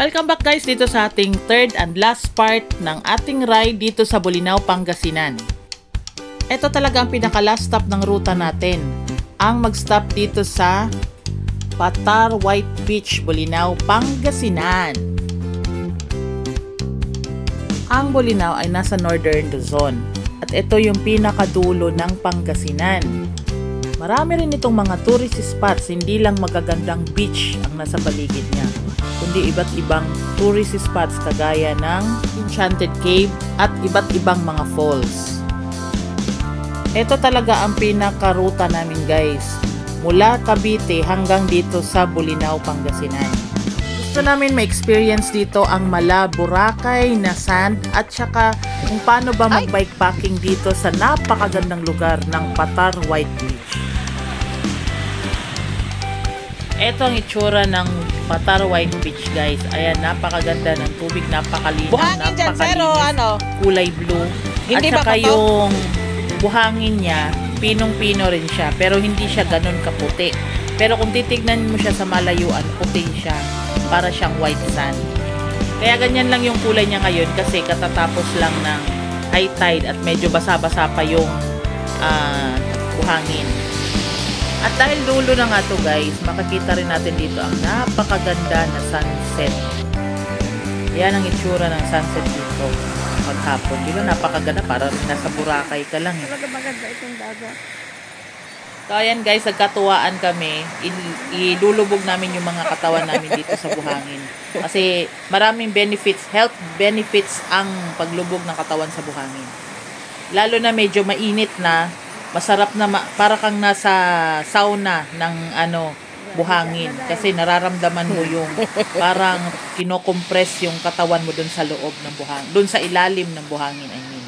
Welcome back guys dito sa ating third and last part ng ating ride dito sa Bolinao, Pangasinan. Ito talaga ang pinaka-last stop ng ruta natin. Ang mag-stop dito sa Patar White Beach, Bolinao, Pangasinan. Ang Bolinao ay nasa Northern Luzon at ito yung pinakadulo ng Pangasinan. Marami rin itong mga tourist spots, hindi lang magagandang beach ang nasa paligid niya, kundi iba't ibang tourist spots kagaya ng Enchanted Cave at iba't ibang mga falls. Ito talaga ang pinakaruta namin guys, mula Cavite hanggang dito sa Bolinao, Pangasinan. Gusto namin ma-experience dito ang Boracay na sand at saka kung paano ba mag-bikepacking dito sa napakagandang lugar ng Patar White Beach. Ito ang itsura ng Patar White Beach guys. Ayan, napakaganda ng tubig, napakalinaw, napakalinis, kulay blue. Hindi at saka yung buhangin niya, pinong-pino rin siya, pero hindi siya ganun kaputi. Pero kung titignan mo siya sa malayuan, puti siya, para siyang white sand. Kaya ganyan lang yung kulay niya ngayon kasi katatapos lang ng high tide at medyo basa-basa pa yung buhangin. At dahil dulo na nga to guys, makikita rin natin dito ang napakaganda na sunset. Yan ang itsura ng sunset dito paghapon. Di ba napakaganda, parang nasa Boracay ka lang. Talaga maganda itong dagat. So ayan guys, nagkatuwaan kami. Ilulubog namin yung mga katawan namin dito sa buhangin. Kasi maraming benefits, health benefits ang paglubog ng katawan sa buhangin. Lalo na medyo mainit na, masarap na, para kang nasa sauna ng buhangin. Kasi nararamdaman mo yung parang kinokompress yung katawan mo dun sa loob ng buhangin. Dun sa ilalim ng buhangin, I mean.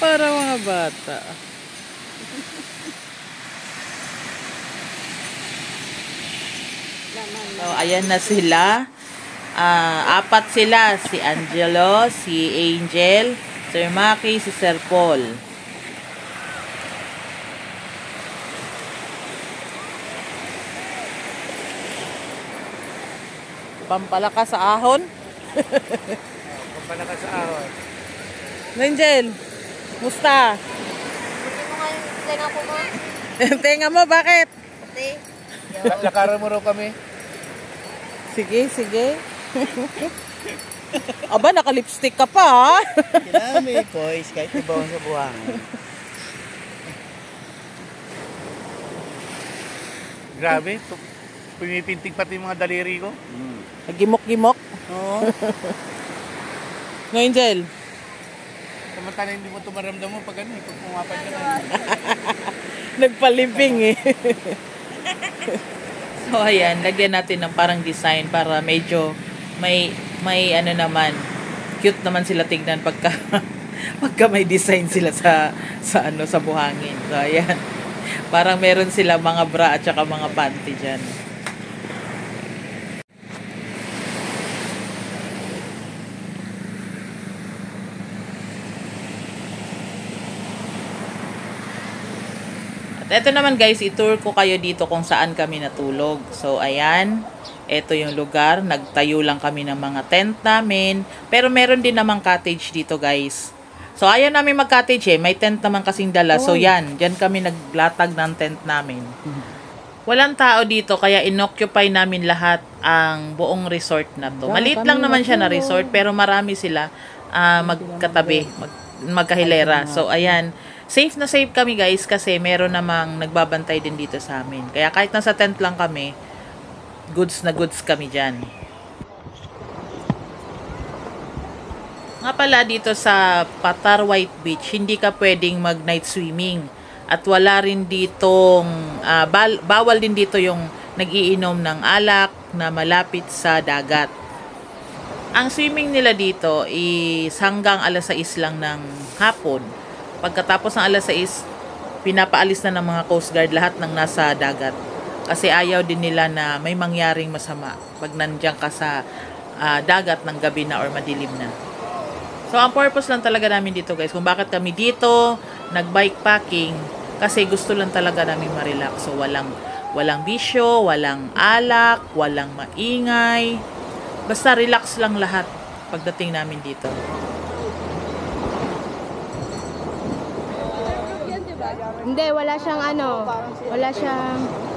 Para mga bata. So, ayan na sila. Apat sila. Si Angelo, si Angel, Sir Maki, si Sir Paul. Pampalakas sa ahon. Pampalakas sa ahon. Angel, musta? Buti mo nga yung tenga ko mo. Tenga mo, bakit? Buti. Lakaran mo raw kami. Sige, sige. Aba, naka-lipstick ka pa, ha? Kinami, boys, kahit ibawang sa buhang. Grabe, pumipintig pati yung mga daliri ko. Nagimok-gimok. Oo. No, Angel? Samantala hindi mo ito maramdam mo pag pag pumapad ka na. Nagpalibing eh. So ayan, lagyan natin ng parang design para medyo may naman, cute naman sila tignan pagka may design sila sa buhangin. So ayan, parang meron sila mga bra at saka mga panty dyan. Ito naman guys, i-tour ko kayo dito kung saan kami natulog. So ayan, ito yung lugar. Nagtayo lang kami ng mga tent namin. Pero meron din namang cottage dito guys. So ayan namin mag-cottage eh. May tent naman kasing dala. So yan, dyan kami naglatag ng tent namin. Walang tao dito kaya inoccupy namin lahat ang buong resort na to. Maliit lang naman siya na resort pero marami sila magkatabi, magkahilera. So ayan, safe na safe kami guys kasi meron namang nagbabantay din dito sa amin. Kaya kahit nasa tent lang kami, goods na goods kami dyan. Nga pala dito sa Patar White Beach, hindi ka pwedeng mag night swimming. At wala rin ditong, bawal din dito yung nag-iinom ng alak na malapit sa dagat. Ang swimming nila dito is hanggang alas 6 lang ng hapon. Pagkatapos ng alas 6, pinapaalis na ng mga Coast Guard lahat ng nasa dagat. Kasi ayaw din nila na may mangyaring masama pag nandiyan ka sa dagat ng gabi na or madilim na. So, ang purpose lang talaga namin dito guys, kung bakit kami dito nag-bike packing, kasi gusto lang talaga namin ma-relax. So, walang bisyo, walang alak, walang maingay. Basta relax lang lahat pagdating namin dito. Hindi, wala siyang ano. Wala siyang...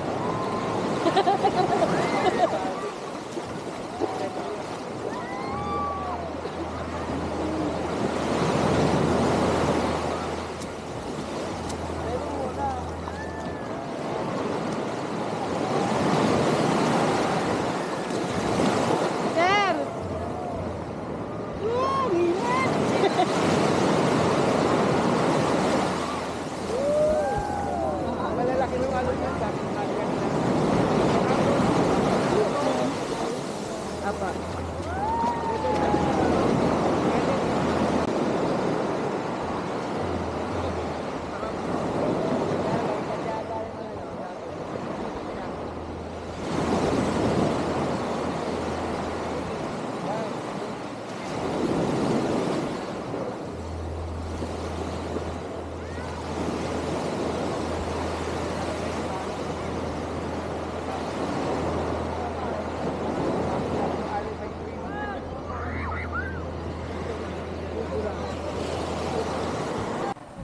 Sir! Malalaki ng ano yun. Apa.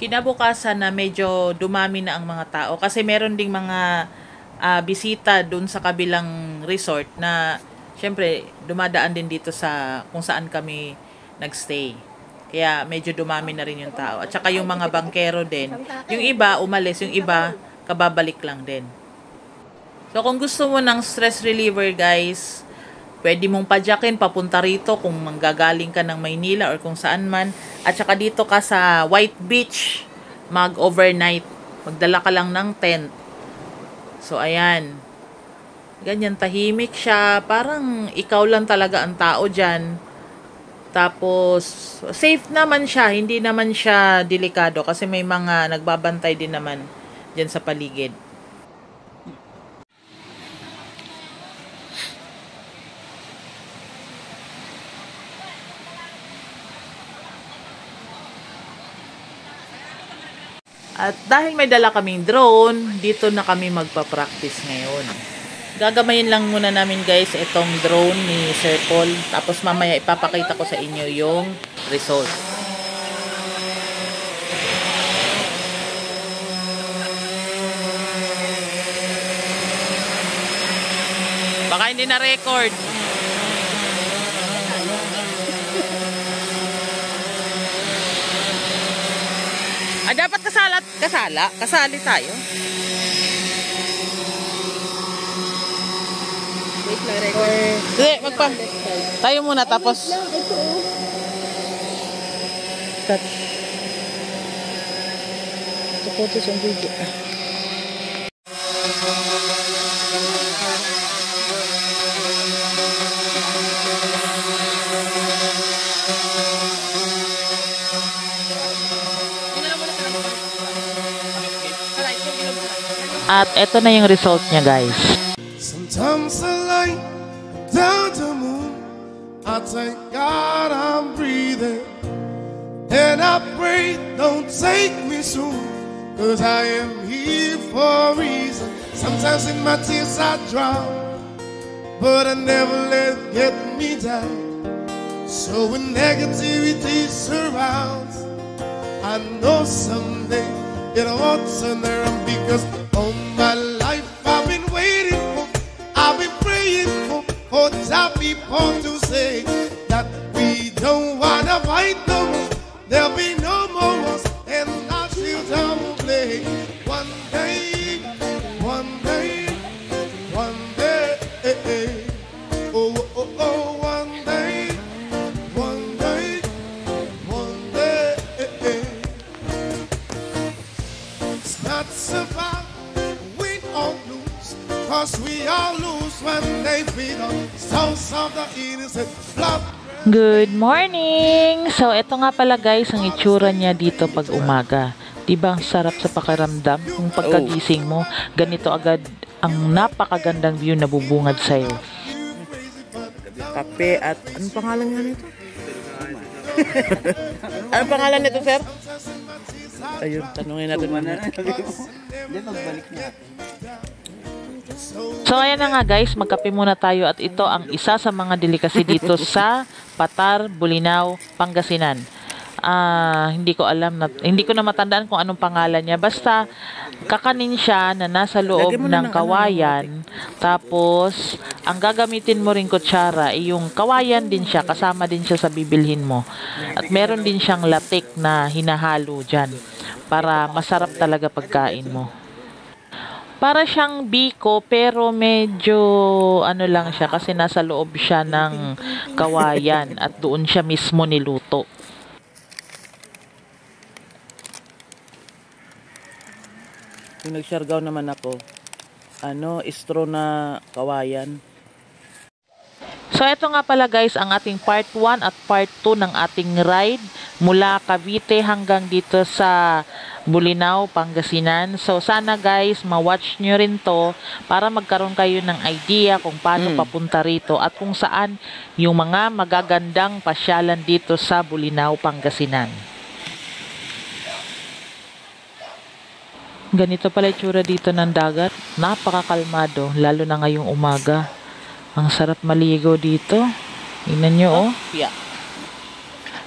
Kinabukasan na medyo dumami na ang mga tao kasi meron ding mga bisita dun sa kabilang resort na syempre dumadaan din dito sa kung saan kami nagstay. Kaya medyo dumami na rin yung tao. At saka yung mga bangkero din. Yung iba umalis, yung iba kababalik lang din. So kung gusto mo ng stress reliever guys, pwede mong padyakin papunta rito kung manggagaling ka ng Maynila or kung saan man. At saka dito ka sa White Beach, mag-overnight. Magdala ka lang ng tent. So, ayan. Ganyan, tahimik siya. Parang ikaw lang talaga ang tao dyan. Tapos, safe naman siya. Hindi naman siya delikado kasi may mga nagbabantay din naman dyan sa paligid. At dahil may dala kaming drone, dito na kami magpa-practice ngayon. Gagamayin lang muna namin guys itong drone ni Sir Paul. Tapos mamaya ipapakita ko sa inyo yung result. Baka hindi na record. Dapat kasali tayo. Wait lang, record. Sige, tayo muna tapos. Ito. Touch. Ito photos and video. At eto na yung result niya guys. Sometimes I lie down the moon, I thank God I'm breathing, and I pray don't take me soon, cause I am here for a reason. Sometimes in my tears I drown, but I never let it get me down. So when negativity surrounds, I know someday it won't turn around, because all my life I've been waiting for, I've been praying for the people to say that we don't wanna fight no more, there'll be no more wars, and our children will play. One day, one day, one day, oh, oh, oh, one day, one day, one day. It's not about win or lose, cause we all lose when they feed on souls of the innocent blood. Good morning! So, ito nga pala guys, ang itsura niya dito pag umaga. Diba ang sarap sa pakiramdam? Kung pagkagising mo, ganito agad ang napakagandang view na bubungad sa'yo. Kape at anong pangalan nga nito? Anong pangalan nito, sir? Ayun, tanungin natin. So ayan na nga guys, magkape muna tayo at ito ang isa sa mga delicacy dito sa Patar, Bolinao, Pangasinan. Hindi ko na matandaan kung anong pangalan niya. Basta kakanin siya na nasa loob ng kawayan. Tapos ang gagamitin mo ring kutsara ay yung kawayan din siya, kasama din siya sa bibilhin mo. At meron din siyang latik na hinahalo dyan para masarap talaga pagkain mo. Para siyang biko pero medyo ano lang siya kasi nasa loob siya ng kawayan at doon siya mismo niluto. Yung nagsyargaw naman ako, istro na kawayan. So ito nga pala guys ang ating part 1 at part 2 ng ating ride mula Cavite hanggang dito sa Bolinao, Pangasinan. So sana guys ma-watch nyo rin to para magkaroon kayo ng idea kung paano papunta rito at kung saan yung mga magagandang pasyalan dito sa Bolinao, Pangasinan. Ganito pala itsura dito ng dagat. Napakakalmado, lalo na ngayong umaga. Ang sarap maligo dito. Tingnan nyo, oh. Yeah.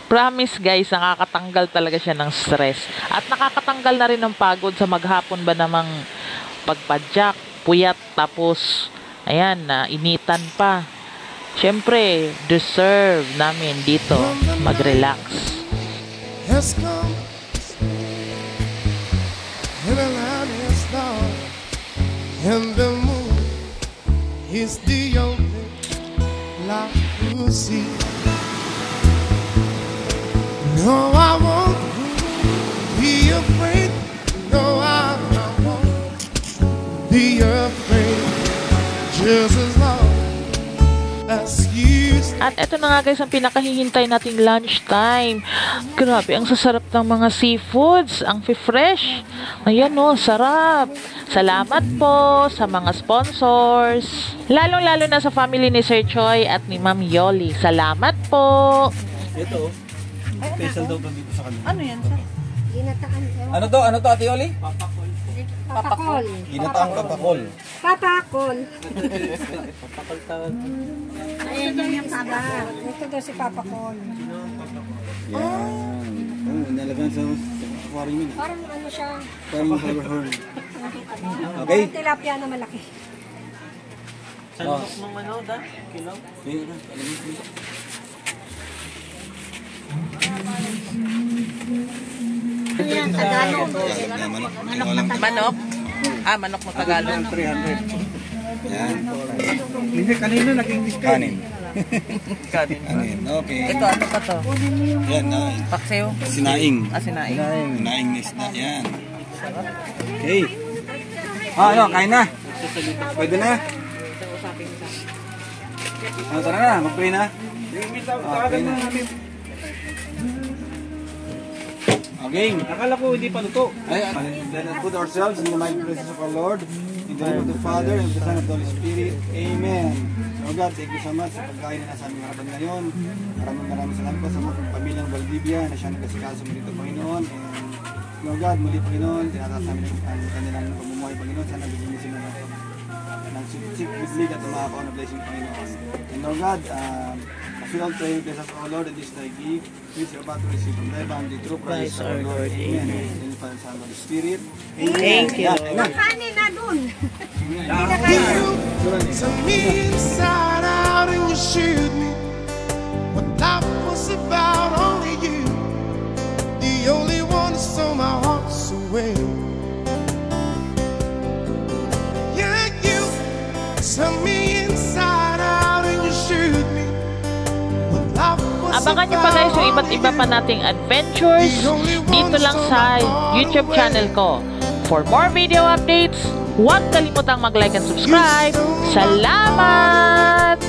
Promise guys, nakakatanggal talaga siya ng stress. At nakakatanggal na rin ng pagod sa maghapon ba namang pagpadyak, puyat, tapos, ayan, initan pa. Siyempre, deserve namin dito mag-relax. Has come and the light is dark and the moon is the only light you see. No, I won't be afraid. No, I won't be afraid. Just as long as you stay. At eto na nga guys ang pinakahihintay nating lunch time. Grabe, ang sasarap ng mga seafoods. Ang fresh. Ayan o, sarap. Salamat po sa mga sponsors. Lalong-lalo na sa family ni Sir Choi at ni Ma'am Yoli. Salamat po. Ito, special daw dito sa kanila. Ano yan, sir? Ginataan. Ano to, Ate Yoli? Papakol. Ginataang kapakol. Papakol. Kapakol tawag. Ayan yung kaba. Ito daw si Papakol. Yan. Nalagan sa aquarium yun. Parang ano siya. Parang horn. Okay. Parang tilapia na malaki. Salok mong ano, da? Kilaw? Yan, Tagalog. Manok? Manok mo Tagalog. 300. Yan. Hindi, kanina naging discount. Kanin. Okay. Ito, ano pa to? Yan, naing. Pakseo? Sinaing. Sinaing. Sinaing na isda. Yan. Okay. Ano, kain na? Pwede na? Tara na, mag-pray na. Okay na. Okay. Akala ko hindi pa luto. Let us put ourselves in the mighty presence of our Lord. In the name of the Father, and of the Son, and of the Holy Spirit. Amen. Oh God, thank you so much sa pagkain na nasa aming harapan ngayon. Maraming salamat po sa mga pamilyang Valdivia na siya nagkasikaso mo dito, Panginoon. And Lord God, muli Panginoon, tinataas namin ang kanilang pamumuhay, Panginoon. Sana bigyan sila ng sweet lead at tumakaw na blessing, Panginoon. And Lord God, as we all pray, bless us, O Lord, and this thy gift, which we are about to receive from thy bounty through Christ our Lord. Amen. In the Father, Son, and Holy Spirit. Thank you. Kanin na dun. To me inside out and you shoot me. What life was about, only you. The only one that stole my hearts away. Yeah, you tell me inside out and you shoot me. What life was Abangan nyo pa guys yung iba't iba pa nating adventures dito lang sa YouTube channel ko. For more video updates, huwag kalimutang mag-like and subscribe. Salamat!